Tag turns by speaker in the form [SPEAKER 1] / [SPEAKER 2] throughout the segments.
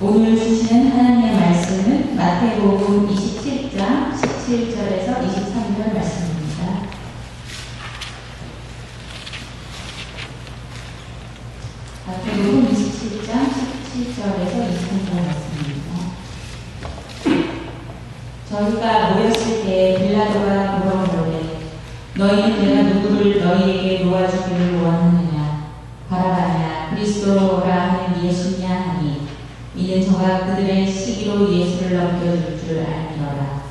[SPEAKER 1] 오늘 주시는 하나님의 말씀은 마태복음 27장 17절에서 23절 말씀입니다. 마태복음 27장 17절에서 23절 말씀입니다. 저희가 모였을 때 빌라도가 물어보되 너희는 내가 누구를 너희에게 놓아주기를 원하느냐? 바라바냐 그리스도라 하는 예수냐 하니 이는 저가 그들의 시기로 예수를 넘겨줄 줄 알미노라.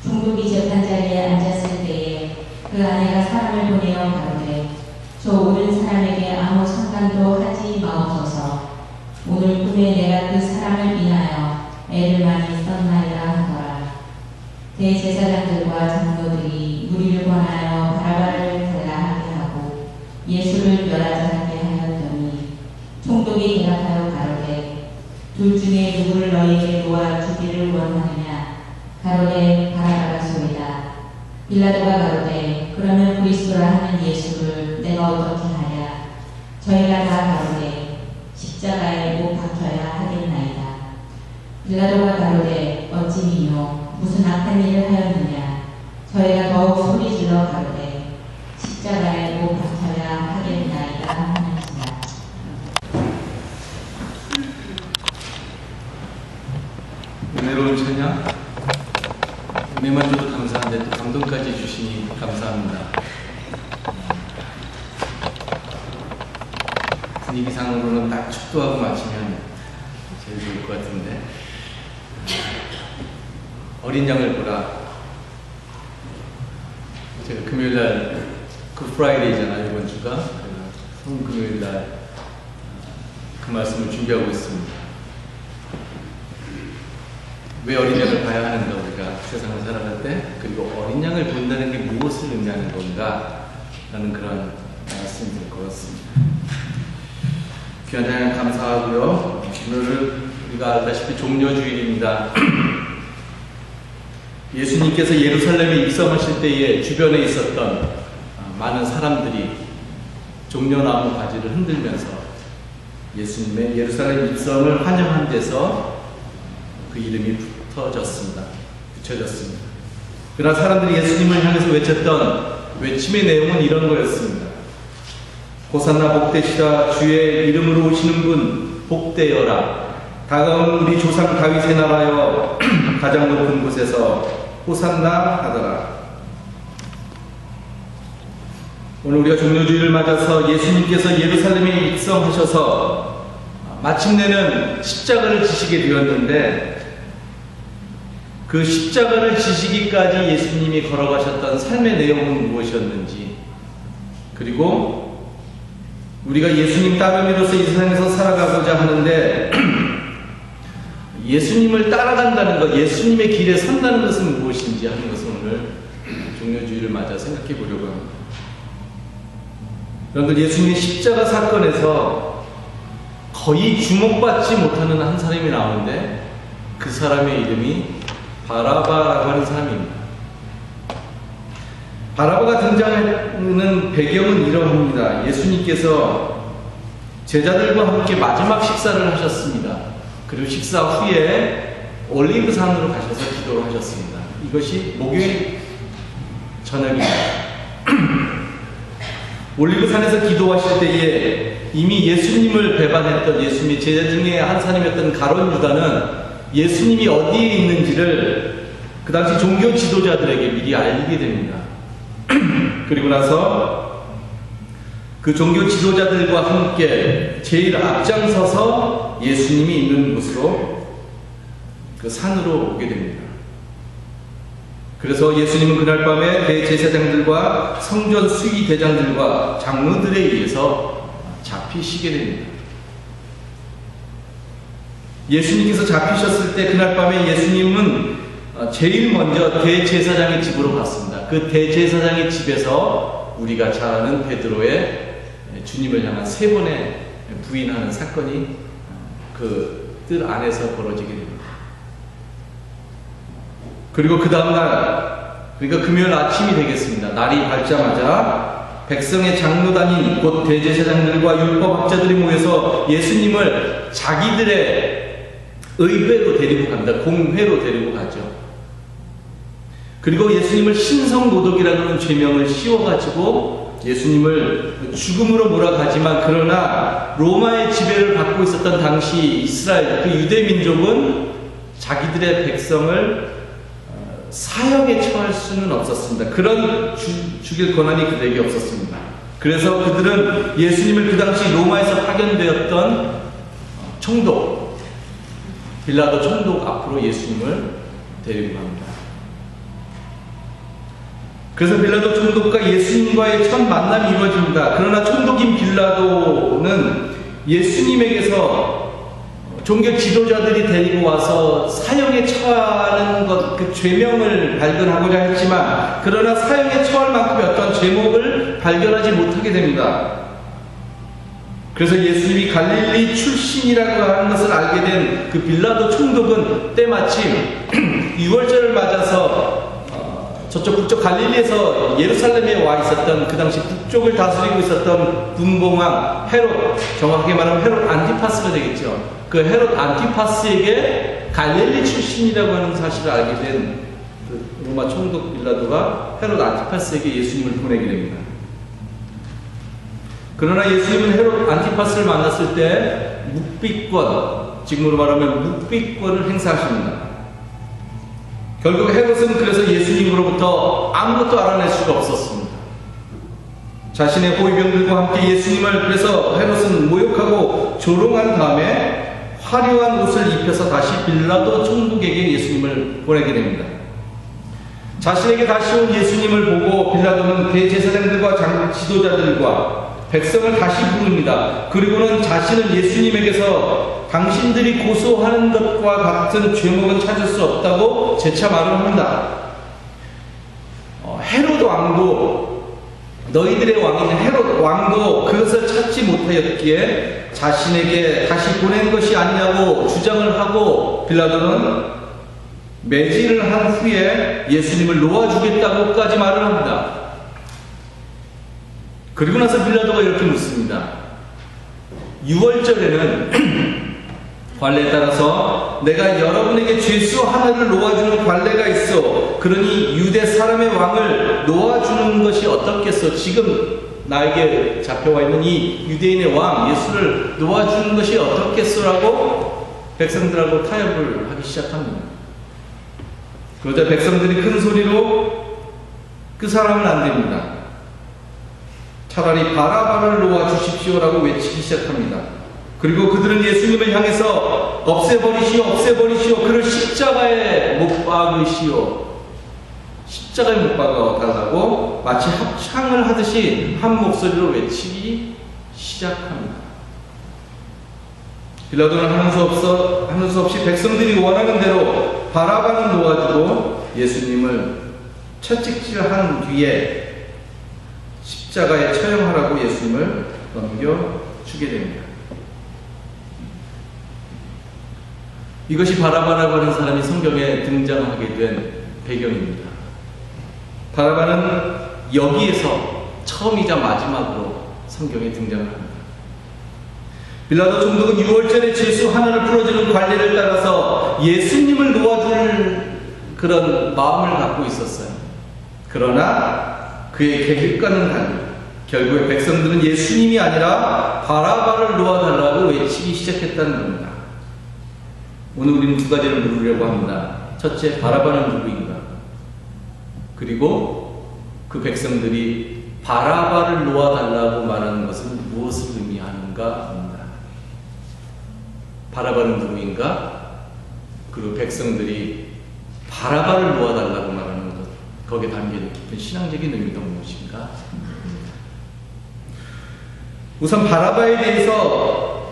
[SPEAKER 1] 총독이 재판자리에 앉았을 때에 그 아내가 사람을 보내어 가로되 저 오는 사람에게 아무 상관도 하지 마옵소서. 오늘 꿈에 내가 그 사람을 인하여 애를 많이 썼나이다 하더라. 대제사장들과 장로들이 무리를 권하여 바라바를 달라하게 하고 예수를 멸하자하게 하였더니 총독이 대답하여 가로되 둘 중에 누구를 너희에게 놓아주기를 원하느냐? 가로되 바라바라소이다. 빌라도가 가로되 그러면 그리스도라 하는 예수를 내가 어떻게 하랴? 저희가 다 가로되 십자가에 못 박혀야 하겠나이다. 빌라도가 가로되 어찌 미뇨? 무슨 악한 일을 하였느냐? 저희가 더욱 소리질러 가로되 십자가에 못 박혀야 하겠나이다 하는지라.
[SPEAKER 2] 은혜로운 찬양, 은혜만 줘도 감사한데 또 감동까지 주시니 감사합니다. 분위기상으로는 딱 축도하고 마치면 제일 좋을 것 같은데, 어린 양을 보라. 제가 금요일날 굿프라이데이잖아요, 이번 주가. 성금요일날 그 말씀을 준비하고 있습니다. 왜 어린 양을 봐야 하는가, 우리가 세상을 살아갈 때, 그리고 어린 양을 본다는 게 무엇을 의미하는 건가 라는 그런 말씀을 걸었습니다. 귀한 찬양 감사하고요. 오늘 우리가 알다시피 종려주일입니다. 예수님께서 예루살렘에 입성하실 때에 주변에 있었던 많은 사람들이 종려나무 가지를 흔들면서 예수님의 예루살렘 입성을 환영한 데서 그 이름이 붙여졌습니다. 그러나 사람들이 예수님을 향해서 외쳤던 외침의 내용은 이런 거였습니다. 호산나 복되시라. 주의 이름으로 오시는 분 복되어라. 다가온 우리 조상 다윗의 나라여 가장 높은 곳에서 호산나 하더라. 오늘 우리가 종려주일을 맞아서 예수님께서 예루살렘에 입성하셔서 마침내는 십자가를 지시게 되었는데, 그 십자가를 지시기까지 예수님이 걸어가셨던 삶의 내용은 무엇이었는지, 그리고 우리가 예수님 따르미로서 이 세상에서 살아가고자 하는데 예수님을 따라간다는 것, 예수님의 길에 선다는 것은 무엇인지 하는 것을 오늘 종려주일을 맞아 생각해 보려고 합니다. 여러분들, 예수님의 십자가 사건에서 거의 주목받지 못하는 한 사람이 나오는데 그 사람의 이름이 바라바라고 하는 사람입니다. 바라바가 등장하는 배경은 이러합니다. 예수님께서 제자들과 함께 마지막 식사를 하셨습니다. 그리고 식사 후에 올리브산으로 가셔서 기도를 하셨습니다. 이것이 목요일 저녁입니다. 올리브산에서 기도하실 때에 이미 예수님을 배반했던 예수님의 제자 중에 한 사람이었던 가룟 유다는 예수님이 어디에 있는지를 그 당시 종교 지도자들에게 미리 알게 됩니다. 그리고 나서 그 종교 지도자들과 함께 제일 앞장서서 예수님이 있는 곳으로 그 산으로 오게 됩니다. 그래서 예수님은 그날 밤에 대제사장들과 성전 수위 대장들과 장로들에 의해서 잡히시게 됩니다. 예수님께서 잡히셨을 때 그날 밤에 예수님은 제일 먼저 대제사장의 집으로 갔습니다. 그 대제사장의 집에서 우리가 잘 아는 베드로의 주님을 향한 3번의 부인하는 사건이 그 뜰 안에서 벌어지게 됩니다. 그리고 그 다음날, 그러니까 금요일 아침이 되겠습니다. 날이 밝자마자 백성의 장로단인 곧 대제사장들과 율법학자들이 모여서 예수님을 자기들의 의회로 데리고 갑니다. 공회로 데리고 가죠. 그리고 예수님을 신성모독이라는 죄명을 씌워가지고 예수님을 죽음으로 몰아가지만, 그러나 로마의 지배를 받고 있었던 당시 이스라엘 그 유대 민족은 자기들의 백성을 사형에 처할 수는 없었습니다. 그런 죽일 권한이 그들에게 없었습니다. 그래서 그들은 예수님을 그 당시 로마에서 파견되었던 총독, 빌라도 총독 앞으로 예수님을 데리고 갑니다. 그래서 빌라도 총독과 예수님과의 첫 만남이 이루어집니다. 그러나 총독인 빌라도는 예수님에게서 종교 지도자들이 데리고 와서 사형에 처하는 것, 그 죄명을 발견하고자 했지만, 그러나 사형에 처할 만큼의 어떤 제목을 발견하지 못하게 됩니다. 그래서 예수님이 갈릴리 출신이라고 하는 것을 알게 된 그 빌라도 총독은 때마침 6월절을 맞아서 저쪽 북쪽 갈릴리에서 예루살렘에 와 있었던, 그 당시 북쪽을 다스리고 있었던 분봉왕 헤롯, 정확하게 말하면 헤롯 안티파스가 되겠죠. 그 헤롯 안티파스에게 갈릴리 출신이라고 하는 사실을 알게 된 그 로마 총독 빌라도가 헤롯 안티파스에게 예수님을 보내게 됩니다. 그러나 예수님은 헤롯 안티파스를 만났을 때 묵비권, 지금으로 말하면 묵비권을 행사하십니다. 결국 헤롯은 그래서 예수님으로부터 아무것도 알아낼 수가 없었습니다. 자신의 호위병들과 함께 예수님을 그래서 헤롯은 모욕하고 조롱한 다음에 화려한 옷을 입혀서 다시 빌라도 총독에게 예수님을 보내게 됩니다. 자신에게 다시 온 예수님을 보고 빌라도는 대제사장들과 지도자들과 백성을 다시 부릅니다. 그리고는 자신은 예수님에게서 당신들이 고소하는 것과 같은 죄목은 찾을 수 없다고 재차 말을 합니다. 헤롯 왕도, 너희들의 왕인 헤롯 왕도 그것을 찾지 못하였기에 자신에게 다시 보낸 것이 아니냐고 주장을 하고, 빌라도는 매질을 한 후에 예수님을 놓아주겠다고까지 말을 합니다. 그리고 나서 빌라도가 이렇게 묻습니다. 6월절에는 관례에 따라서 내가 여러분에게 죄수 하나를 놓아주는 관례가 있어. 그러니 유대 사람의 왕을 놓아주는 것이 어떻겠어? 지금 나에게 잡혀와 있는 이 유대인의 왕 예수를 놓아주는 것이 어떻겠어라고 백성들하고 타협을 하기 시작합니다. 그러자 백성들이 큰 소리로 그 사람은 안 됩니다. 차라리 바라바를 놓아주십시오라고 외치기 시작합니다. 그리고 그들은 예수님을 향해서 없애버리시오, 없애버리시오, 그를 십자가에 못 박으시오, 십자가에 못 박아달라고 마치 합창을 하듯이 한 목소리로 외치기 시작합니다. 빌라도는 하는 수 없이 백성들이 원하는 대로 바라바는 놓아주고 예수님을 채찍질한 뒤에 십자가에 처형하라고 예수님을 넘겨주게 됩니다. 이것이 바라바라고 하는 사람이 성경에 등장하게 된 배경입니다. 바라바는 여기에서 처음이자 마지막으로 성경에 등장을 합니다. 빌라도 총독은 6월절에 죄수 하나를 풀어주는 관례를 따라서 예수님을 놓아줄 그런 마음을 갖고 있었어요. 그러나 그의 계획과는 달리 결국에 백성들은 예수님이 아니라 바라바를 놓아달라고 외치기 시작했다는 겁니다. 오늘 우리는 두 가지를 물으려고 합니다. 첫째, 바라바는 누구인가? 그리고 그 백성들이 바라바를 놓아달라고 말하는 것은 무엇을 의미하는가? 바라바는 누구인가? 그리고 백성들이 바라바를 놓아달라고 말하는 것, 거기에 담겨있는 깊은 신앙적인 의미가 무엇인가? 우선 바라바에 대해서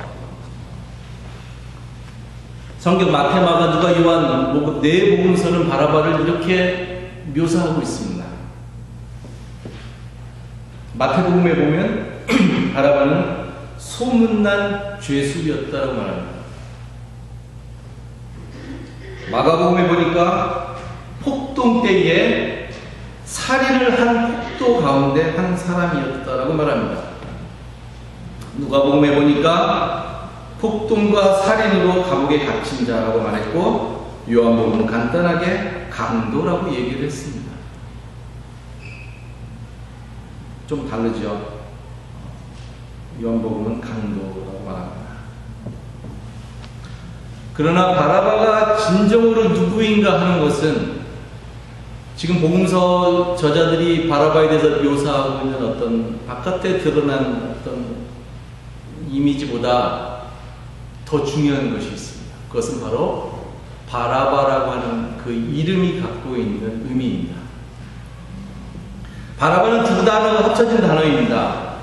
[SPEAKER 2] 성경 마태, 마가, 누가, 요한 네 복음서는 바라바를 이렇게 묘사하고 있습니다. 마태복음에 보면 바라바는 소문난 죄수였다고 말합니다. 마가복음에 보니까 폭동 때에 살인을 한 폭도 가운데 한 사람이었다라고 말합니다. 누가복음에 보니까 폭동과 살인으로 감옥에 갇힌 자라고 말했고, 요한복음은 간단하게 강도라고 얘기를 했습니다. 좀 다르죠. 요한복음은 강도라고 말합니다. 그러나 바라바가 진정으로 누구인가 하는 것은 지금 복음서 저자들이 바라바에 대해서 묘사하고 있는 어떤 바깥에 드러난 어떤 이미지보다 더 중요한 것이 있습니다. 그것은 바로 바라바라고 하는 그 이름이 갖고 있는 의미입니다. 바라바는 두 단어가 합쳐진 단어입니다.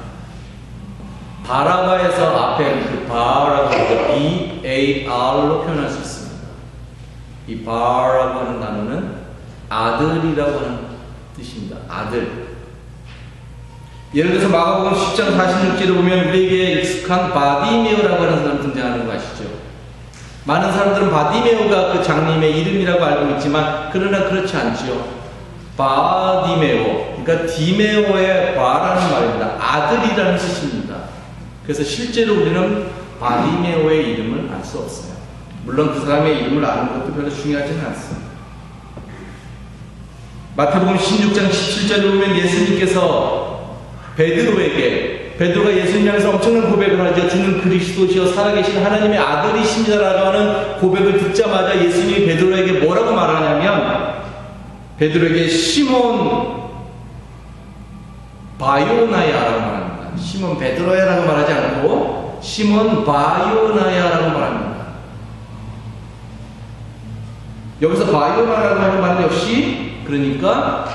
[SPEAKER 2] 바라바에서 앞에 그 바라고 B-A-R로 표현할 수 있습니다. 이 바라고 하는 단어는 아들이라고 하는 뜻입니다. 아들. 예를 들어서 마가복음 10장 46절을 보면 우리에게 익숙한 바디메오라고 하는 사람 등장하는 거 아시죠? 많은 사람들은 바디메오가 그 장님의 이름이라고 알고 있지만 그러나 그렇지 않지요. 바디메오, 그러니까 디메오의 바라는 말입니다. 아들이라는 뜻입니다. 그래서 실제로 우리는 바디메오의 이름을 알 수 없어요. 물론 그 사람의 이름을 아는 것도 별로 중요하지는 않습니다. 마태복음 16장 17절을 보면 예수님께서 베드로가 예수님 향해서 엄청난 고백을 하죠. 주는 그리스도시요 살아계신 하나님의 아들이십니다라고 하는 고백을 듣자마자 예수님이 베드로에게 뭐라고 말하냐면, 베드로에게 시몬 바요나야라고 말합니다. 시몬 베드로야라고 말하지 않고 시몬 바요나야라고 말합니다. 여기서 바요나라고 하는 말은 역시 그러니까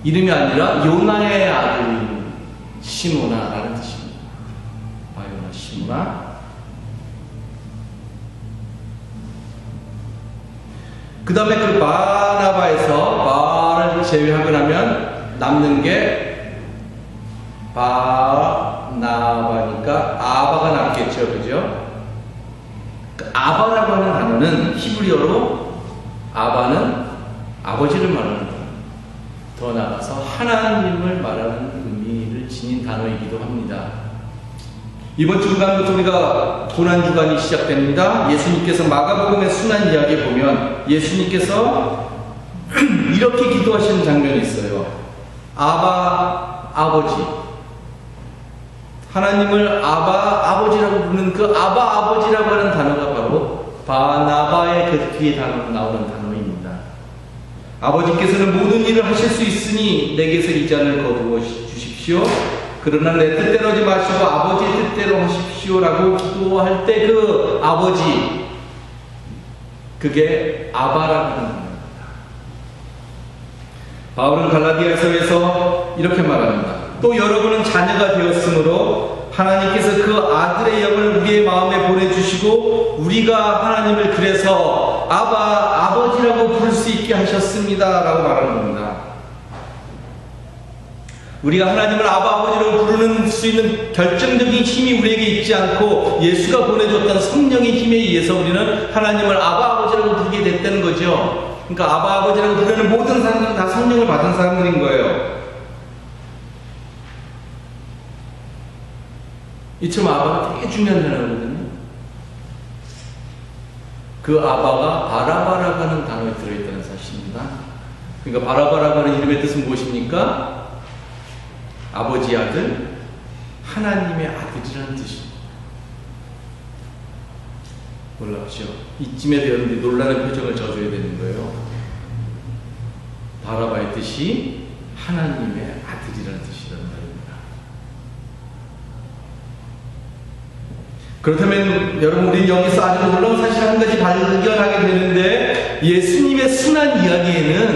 [SPEAKER 2] 이름이 아니라 요나의 아들 시모나라는 뜻입니다. 바요나 시모나. 그 다음에 그 바나바에서 바를 제외하고 나면 남는 게 바나바니까 아바가 남겠죠. 그죠? 그 아바라고 하는 단어는 히브리어로 아바는 아버지를 말하는 단어. 더 나아가서 하나님을 말하는 의미를 지닌 단어이기도 합니다. 이번 주간부터 우리가 고난주간이 시작됩니다. 예수님께서 마가복음의 순환 이야기에 보면 예수님께서 이렇게 기도하시는 장면이 있어요. 아바 아버지, 하나님을 아바 아버지라고 부르는 그 아바 아버지라고 하는 단어가 바로 바나바의 그 뒤에 나오는 단어입니다. 아버지께서는 모든 일을 하실 수 있으니 내게서 이 잔을 거두어 주십시오. 그러나 내 뜻대로 하지 마시고 아버지의 뜻대로 하십시오라고 기도할 때 그 아버지, 그게 아바라고 하는 겁니다. 바울은 갈라디아서에서 이렇게 말합니다. 또 여러분은 자녀가 되었으므로 하나님께서 그 아들의 영을 우리의 마음에 보내주시고 우리가 하나님을 그래서 아바, 아버지라고 부를 수 있게 하셨습니다 라고 말하는 겁니다. 우리가 하나님을 아바, 아버지라고 부르는 수 있는 결정적인 힘이 우리에게 있지 않고 예수가 보내줬던 성령의 힘에 의해서 우리는 하나님을 아바, 아버지라고 부르게 됐다는 거죠. 그러니까 아바, 아버지라고 부르는 모든 사람들은 다 성령을 받은 사람들인 거예요. 이처럼 아바가 되게 중요한 단어거든요. 그 아바가 바라바라고 하는 단어에 들어있다는 사실입니다. 그러니까 바라바라고 하는 이름의 뜻은 무엇입니까? 아버지 아들, 하나님의 아들이라는 뜻입니다. 놀랍죠? 이쯤에 되었는데 놀라는 표정을 져줘야 되는 거예요. 바라바의 뜻이 하나님의 아들이라는 뜻이라는 말입니다. 그렇다면 여러분, 우리는 여기서 아주 놀라운 사실 한 가지 발견하게 되는데, 예수님의 순환 이야기에는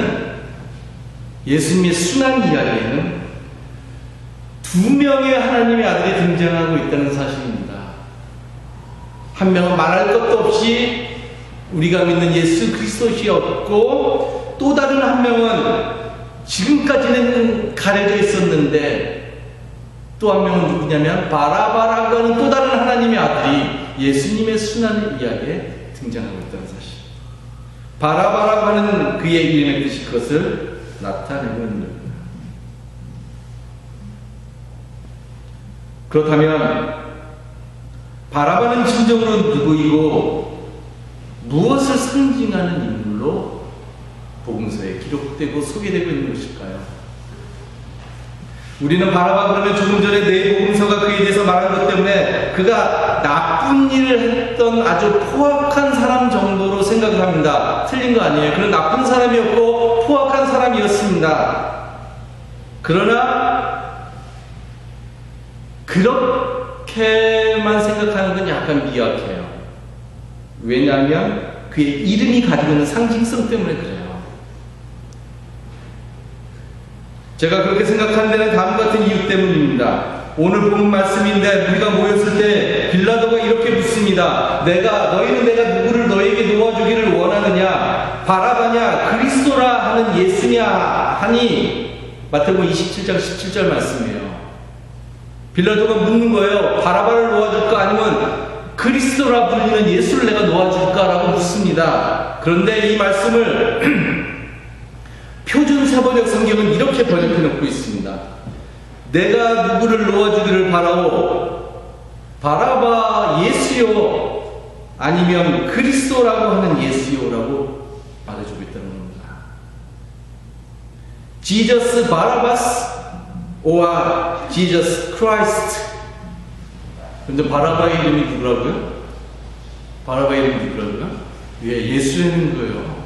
[SPEAKER 2] 두 명의 하나님의 아들이 등장하고 있다는 사실입니다. 한 명은 말할 것도 없이 우리가 믿는 예수 그리스도시였고, 또 다른 한 명은 지금까지는 가려져 있었는데 또 한 명은 누구냐면 바라바라고 하는 또 다른 하나님의 아들이 예수님의 순환 이야기에 등장하고 있다는 사실. 바라바라고 하는 그의 이름의 뜻이 그것을 나타내고 있는 겁니다. 그렇다면 바라바는 진정으로 누구이고 무엇을 상징하는 인물로 복음서에 기록되고 소개되고 있는 것일까요? 우리는 바라바 그러면 조금 전에 네 복음서가 그에 대해서 말한 것 때문에 그가 나쁜 일을 했던 아주 포악한 사람 정도로 생각을 합니다. 틀린 거 아니에요. 그는 나쁜 사람이었고 포악한 사람이었습니다. 그러나 그렇게만 생각하는 건 약간 미약해요. 왜냐하면 그의 이름이 가지고 있는 상징성 때문에 그래요. 제가 그렇게 생각하는 데는 다음과 같은 이유 때문입니다. 오늘 본 말씀인데 우리가 모였을 때 빌라도가 이렇게 묻습니다. 너희는 내가 누구를 너에게 놓아주기를 원하느냐? 바라바냐? 그리스도라 하는 예수냐? 하니 마태복음 27장 17절 말씀이에요. 빌라도가 묻는 거예요. 바라바를 놓아줄까? 아니면 그리스도라 불리는 예수를 내가 놓아줄까? 라고 묻습니다. 그런데 이 말씀을 표준 사번역 성경은 이렇게 번역해 놓고 있습니다. 내가 누구를 놓아주기를 바라오. 바라바 예수요 아니면 그리스도라고 하는 예수요라고 말해주고 있다는 겁니다. Jesus Barabbas or Jesus Christ. 근데 바라바의 이름이 누구라고요? 바라바의 이름이 누구라고요? 예, 예수라는 거예요.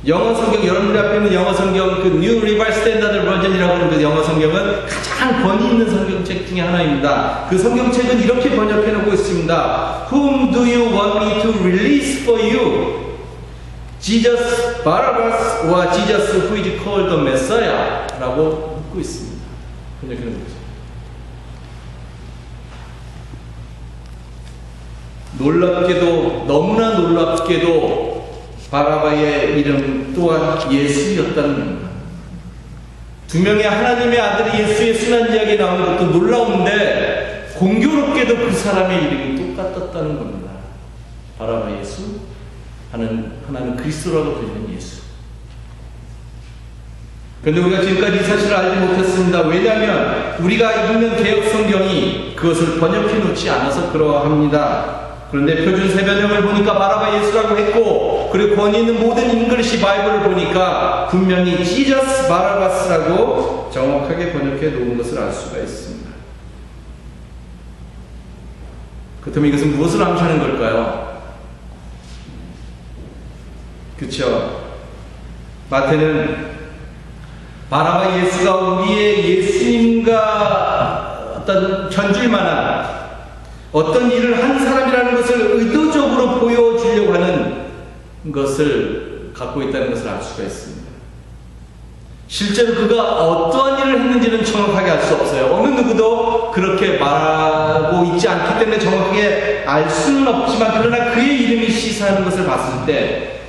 [SPEAKER 2] 영어 성경, 여러분들 앞에 있는 영어 성경, 그 New Revised Standard Version이라고 하는 그 영어 성경은 가장 권위 있는 성경책 중에 하나입니다. 그 성경책은 이렇게 번역해 놓고 있습니다. Whom do you want me to release for you? Jesus Barabbas or Jesus who is called the Messiah? 라고 묻고 있습니다. 번역해 놓고 있습니다. 놀랍게도, 너무나 놀랍게도 바라바의 이름 또한 예수였다는 겁니다. 두 명의 하나님의 아들이 예수의 순환 이야기에 나오는 것도 놀라운데 공교롭게도 그 사람의 이름이 똑같았다는 겁니다. 바라바 예수, 하나는 그리스도라고 불리는 예수. 그런데 우리가 지금까지 이 사실을 알지 못했습니다. 왜냐하면 우리가 읽는 개혁 성경이 그것을 번역해 놓지 않아서 그러합니다. 그런데 표준 세변형을 보니까 바라바 예수라고 했고, 그리고 권위 있는 모든 잉글리시 바이블을 보니까 분명히 지저스 바라바스라고 정확하게 번역해 놓은 것을 알 수가 있습니다. 그렇다면 이것은 무엇을 암시하는 걸까요? 그렇죠. 마태는 바라바 예수가 우리의 예수님과 어떤 견줄 만한 어떤 일을 한 사람이라는 것을 의도적으로 보여주려고 하는 것을 갖고 있다는 것을 알 수가 있습니다. 실제로 그가 어떠한 일을 했는지는 정확하게 알 수 없어요. 어느 누구도 그렇게 말하고 있지 않기 때문에 정확하게 알 수는 없지만, 그러나 그의 이름이 시사하는 것을 봤을 때,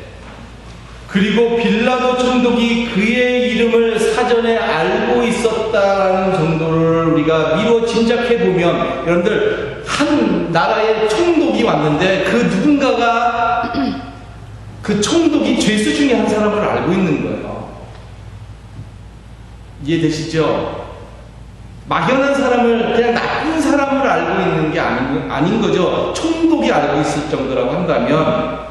[SPEAKER 2] 그리고 빌라도 총독이 그의 이름을 사전에 알고 있었다라는 정도를 우리가 미루어 짐작해 보면, 여러분들 한 나라의 총독이 왔는데 그 누군가가 그 총독이 죄수 중에 한 사람을 알고 있는 거예요. 이해되시죠? 막연한 사람을, 그냥 나쁜 사람을 알고 있는 게 아닌 거죠. 총독이 알고 있을 정도라고 한다면,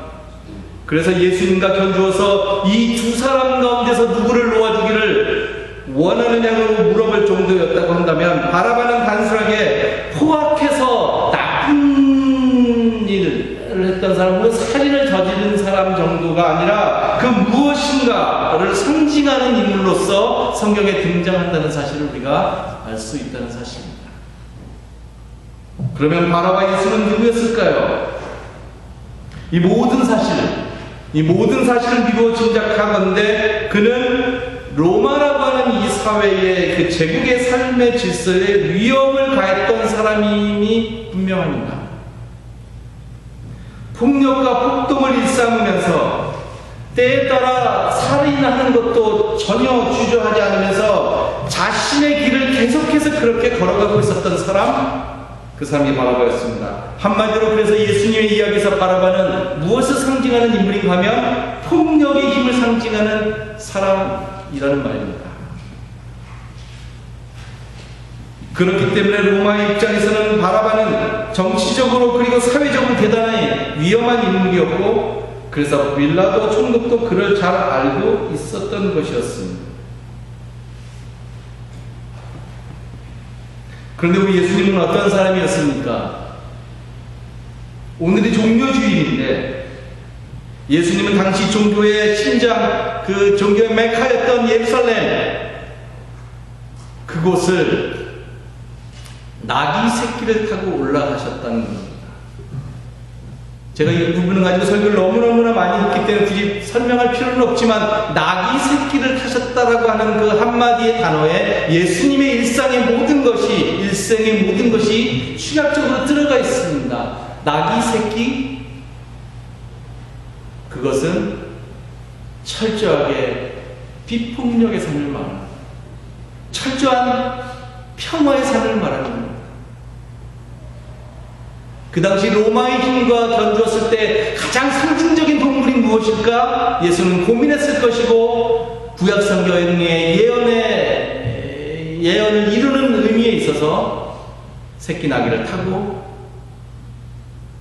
[SPEAKER 2] 그래서 예수님과 견주어서 이 두 사람 가운데서 누구를 놓아주기를 원하느냐고 물어볼 정도였다고 한다면, 바라바는 단순하게 포악해서 나쁜 일을 했던 사람, 혹은 살인을 저지른 사람 정도가 아니라 그 무엇인가를 상징하는 인물로서 성경에 등장한다는 사실을 우리가 알 수 있다는 사실입니다. 그러면 바라바 예수는 누구였을까요? 이 모든 사실을 미루어 짐작하건대 그는 로마라고 하는 이 사회의 그 제국의 삶의 질서에 위협을 가했던 사람임이 분명합니다. 폭력과 폭동을 일삼으면서 때에 따라 살인하는 것도 전혀 주저하지 않으면서 자신의 길을 계속해서 그렇게 걸어가고 있었던 사람, 그 사람이 바라바였습니다. 한마디로 그래서 예수님의 이야기에서 바라바는 무엇을 상징하는 인물인가 하면, '폭력의 힘을 상징하는 사람이라는 말입니다. 그렇기 때문에 로마의 입장에서는 바라바는 정치적으로 그리고 사회적으로 대단히 위험한 인물이었고, 그래서 빌라도 총독도 그를 잘 알고 있었던 것이었습니다. 그런데 우리 예수님은 어떤 사람이었습니까? 오늘이 종교주일인데 예수님은 당시 종교의 심장, 그 종교의 메카였던 예루살렘, 그곳을 나귀 새끼를 타고 올라가셨다는 겁니다. 제가 이 부분을 가지고 설교를 너무너무나 많이 했기 때문에 굳이 설명할 필요는 없지만, 나귀 새끼를 타셨다라고 하는 그 한마디의 단어에 예수님의 일생의 모든 것이 축약적으로 들어가 있습니다. 나귀 새끼, 그것은 철저하게 비폭력의 삶을 말합니다. 철저한 평화의 삶을 말합니다. 그 당시 로마의 힘과 견주었을 때 가장 상징적인 동물이 무엇일까? 예수는 고민했을 것이고, 구약성경의 예언을 이루는 의미에 있어서 새끼 나귀를 타고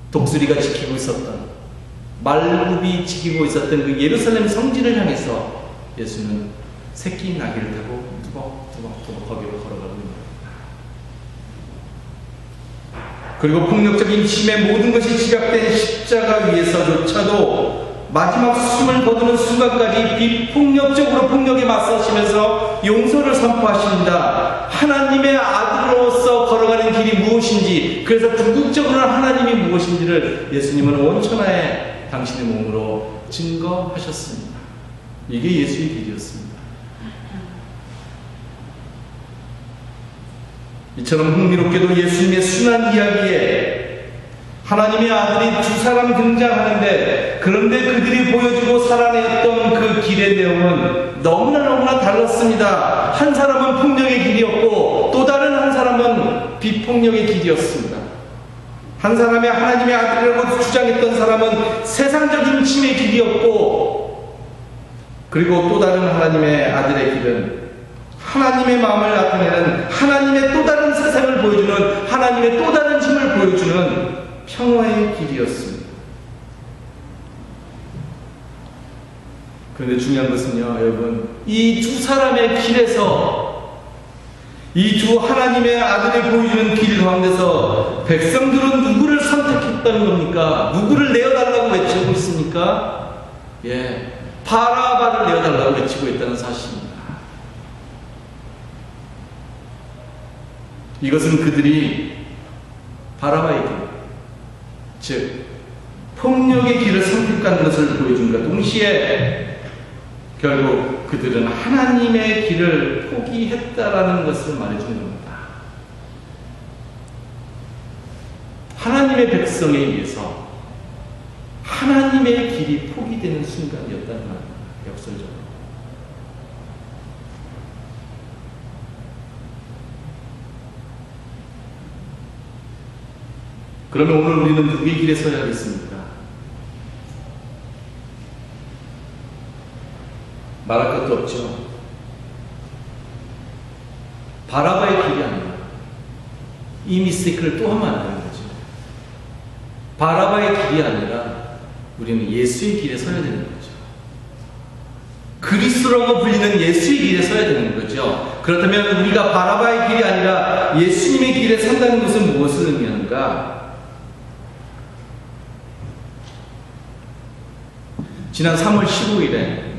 [SPEAKER 2] 독수리가 지키고 있었던, 말굽이 지키고 있었던 그 예루살렘 성지를 향해서 예수는 새끼 나귀를 타고 투벅투벅 거기로 걸어가고 있습니다. 그리고 폭력적인 힘의 모든 것이 집약된 십자가 위에서조차도 마지막 숨을 거두는 순간까지 비폭력적으로 폭력에 맞서시면서 용서를 선포하십니다. 하나님의 아들로서 걸어가는 길이 무엇인지, 그래서 궁극적으로는 하나님이 무엇인지를 예수님은 온천하에 당신의 몸으로 증거하셨습니다. 이게 예수의 길이었습니다. 이처럼 흥미롭게도 예수님의 순환 이야기에 하나님의 아들이 두 사람 등장하는데, 그런데 그들이 보여주고 살아냈던 그 길의 내용은 너무나 달랐습니다. 한 사람은 폭력의 길이었고 또 다른 한 사람은 비폭력의 길이었습니다. 한 사람이 하나님의 아들이라고 주장했던 사람은 세상적인 힘의 길이었고, 그리고 또 다른 하나님의 아들의 길은 하나님의 마음을 나타내는, 하나님의 또 다른 세상을 보여주는, 하나님의 또 다른 힘을 보여주는 평화의 길이었습니다. 그런데 중요한 것은요, 여러분, 이 두 사람의 길에서, 이 두 하나님의 아들이 보여주는 길 가운데서 백성들은 누구를 선택했다는 겁니까? 누구를 내어달라고 외치고 있습니까? 바라바를 내어달라고 외치고 있다는 사실입니다. 이것은 그들이 바라바의 길, 즉 폭력의 길을 선택한 것을 보여준과 동시에 결국 그들은 하나님의 길을 포기했다라는 것을 말해주는 겁니다. 하나님의 백성에 의해서 하나님의 길이 포기되는 순간이었다는 말입니다. 역설적으로. 그러면 오늘 우리는 누구의 길에 서야 하겠습니까? 말할 것도 없죠. 바라바의 길이 아니라 이 미스테이크를 또 하면 안 되는 거죠. 바라바의 길이 아니라 우리는 예수의 길에 서야 되는 거죠. 그리스도라고 불리는 예수의 길에 서야 되는 거죠. 그렇다면 우리가 바라바의 길이 아니라 예수님의 길에 선다는 것은 무엇을 의미하는가? 지난 3월 15일에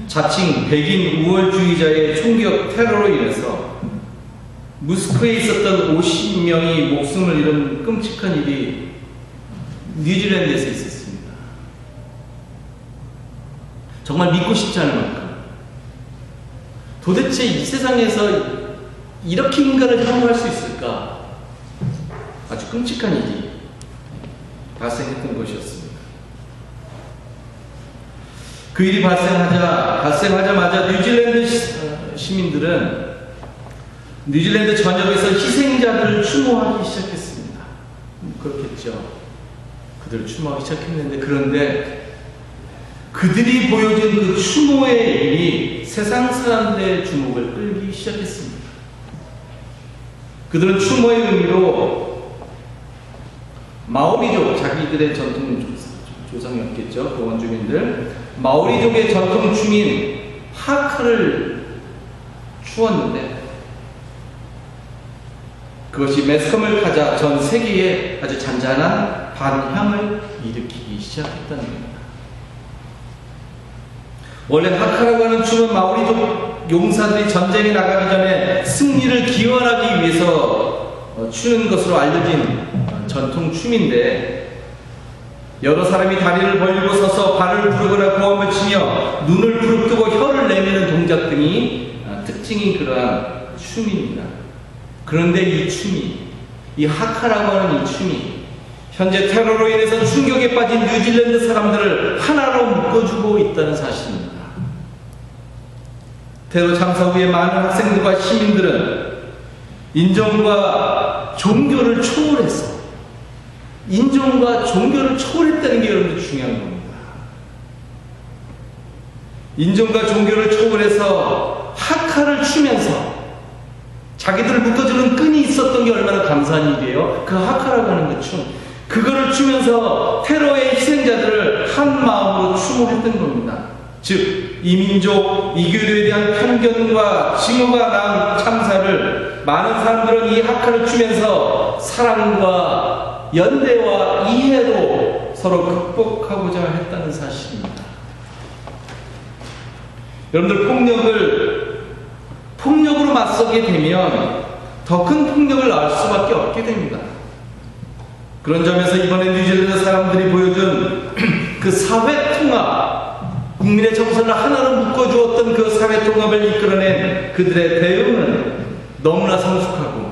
[SPEAKER 2] 자칭 백인 우월주의자의 총격 테러로 인해서 모스크에 있었던 50명이 목숨을 잃은 끔찍한 일이 뉴질랜드에서 있었습니다. 정말 믿고 싶지 않을 만큼, 도대체 이 세상에서 이렇게 인간을 혐오할 수 있을까? 아주 끔찍한 일이 발생했던 것이었습니다. 그 일이 발생하자마자 뉴질랜드 시민들은 뉴질랜드 전역에서 희생자들을 추모하기 시작했습니다. 그렇겠죠. 그들을 추모하기 시작했는데, 그런데 그들이 보여준 그 추모의 일이 세상 사람들의 주목을 끌기 시작했습니다. 그들은 추모의 의미로 마오리족, 자기들의 전통 조상이었겠죠. 그 원주민들. 마오리족의 전통 춤인 하카를 추었는데 그것이 매스컴을 타자 전 세계에 아주 잔잔한 반향을 일으키기 시작했다는 겁니다. 원래 하카라고 하는 춤은 마오리족 용사들이 전쟁에 나가기 전에 승리를 기원하기 위해서 추는 것으로 알려진 전통 춤인데 여러 사람이 다리를 벌리고 서서 발을 부르거나 고함을 치며 눈을 부릅뜨고 혀를 내미는 동작 등이 특징인 그러한 춤입니다. 그런데 이 춤이, 이 하카라고 하는 이 춤이 현재 테러로 인해서 충격에 빠진 뉴질랜드 사람들을 하나로 묶어주고 있다는 사실입니다. 테러 참사 후에 많은 학생들과 시민들은 인종과 종교를 초월해서 인종과 종교를 초월했다는 게 여러분들 중요한 겁니다. 인종과 종교를 초월해서 하카를 추면서 자기들을 묶어주는 끈이 있었던 게 얼마나 감사한 일이에요. 그 하카라고 하는 그 춤, 그거를 추면서 테러의 희생자들을 한 마음으로 추모했던 겁니다. 즉 이민족, 이교도에 대한 편견과 징후가 낳은 참사를 많은 사람들은 이 하카를 추면서 사랑과 연대와 이해로 서로 극복하고자 했다는 사실입니다. 여러분들 폭력으로 맞서게 되면 더 큰 폭력을 낳을 수밖에 없게 됩니다. 그런 점에서 이번에 뉴질랜드 사람들이 보여준 그 사회통합, 국민의 정서를 하나로 묶어주었던 그 사회통합을 이끌어낸 그들의 대응은 너무나 성숙하고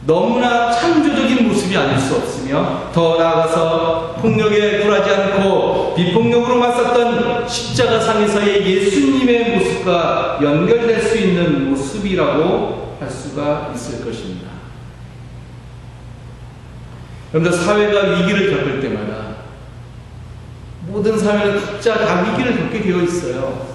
[SPEAKER 2] 너무나 창조적인 모습이 아닐 수 없으며 더 나아가서 폭력에 굴하지 않고 비폭력으로 맞섰던 십자가상에서의 예수님의 모습과 연결될 수 있는 모습이라고 할 수가 있을 것입니다. 그런데 사회가 위기를 겪을 때마다 모든 사회는 각자 다 위기를 겪게 되어 있어요.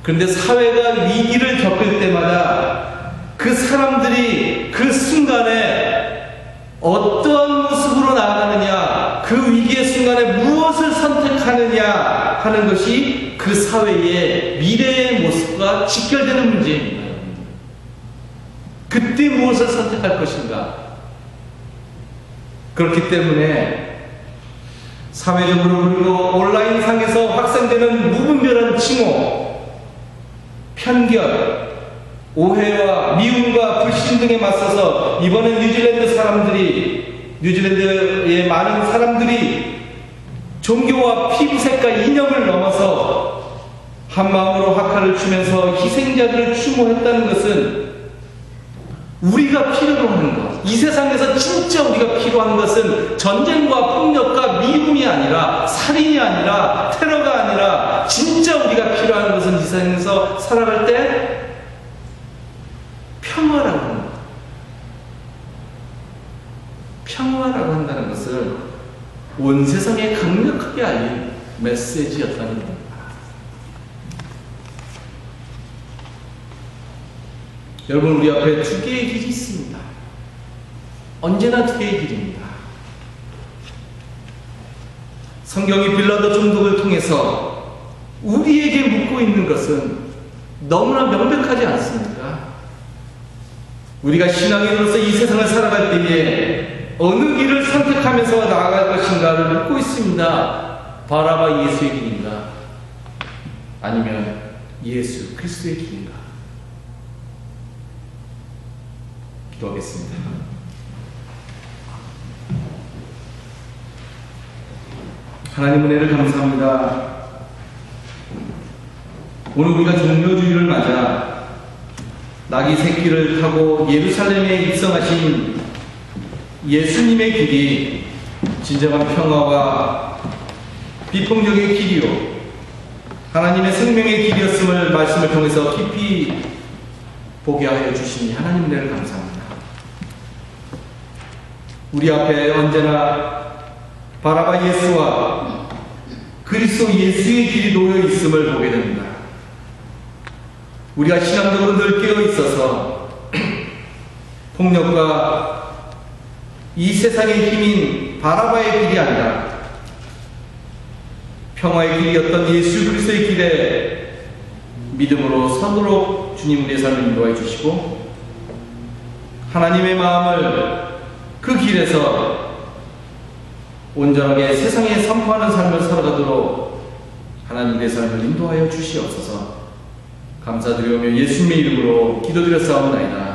[SPEAKER 2] 그런데 사회가 위기를 겪을 때마다 그 사람들이 그 순간에 어떠한 모습으로 나아가느냐, 그 위기의 순간에 무엇을 선택하느냐 하는 것이 그 사회의 미래의 모습과 직결되는 문제입니다. 그때 무엇을 선택할 것인가? 그렇기 때문에 사회적으로 그리고 온라인상에서 확산되는 무분별한 칭호, 편견, 오해와 미움과 불신 등에 맞서서 이번에 뉴질랜드의 많은 사람들이 종교와 피부색과 이념을 넘어서 한마음으로 하카를 추면서 희생자들을 추모했다는 것은 우리가 필요로 하는 것, 이 세상에서 진짜 우리가 필요한 것은 전쟁과 폭력과 미움이 아니라, 살인이 아니라, 테러가 아니라 진짜 우리가 필요한 것은 이 세상에서 살아갈 때 평화라고 하는 것. 평화라고 한다는 것을 온 세상에 강력하게 알린 메시지였다는 겁니다. 여러분, 우리 앞에 두 개의 길이 있습니다. 언제나 두 개의 길입니다. 성경이 빌라도 총독을 통해서 우리에게 묻고 있는 것은 너무나 명백하지 않습니까? 우리가 신앙인으로서 이 세상을 살아갈 때에 어느 길을 선택하면서 나아갈 것인가를 묻고 있습니다. 바라바 예수의 길인가? 아니면 예수 그리스도의 길인가? 기도하겠습니다. 하나님 은혜를 감사합니다. 오늘 우리가 종료주일을 맞아 나귀 새끼를 타고 예루살렘에 입성하신 예수님의 길이 진정한 평화와 비폭력의 길이요 하나님의 생명의 길이었음을 말씀을 통해서 깊이 보게 하여 주시니 하나님 은혜를 감사합니다. 우리 앞에 언제나 바라바 예수와 그리스도 예수의 길이 놓여 있음을 보게 됩니다. 우리가 신앙적으로 늘 깨어 있어서 폭력과 이 세상의 힘인 바라바의 길이 아니라 평화의 길이었던 예수 그리스도의 길에 믿음으로 서도록 주님 우리의 삶을 인도해 주시고 하나님의 마음을 그 길에서 온전하게 세상에 선포하는 삶을 살아가도록 하나님 우리의 삶을 인도하여 주시옵소서. 감사드리오며 예수님의 이름으로 기도드렸사옵나이다.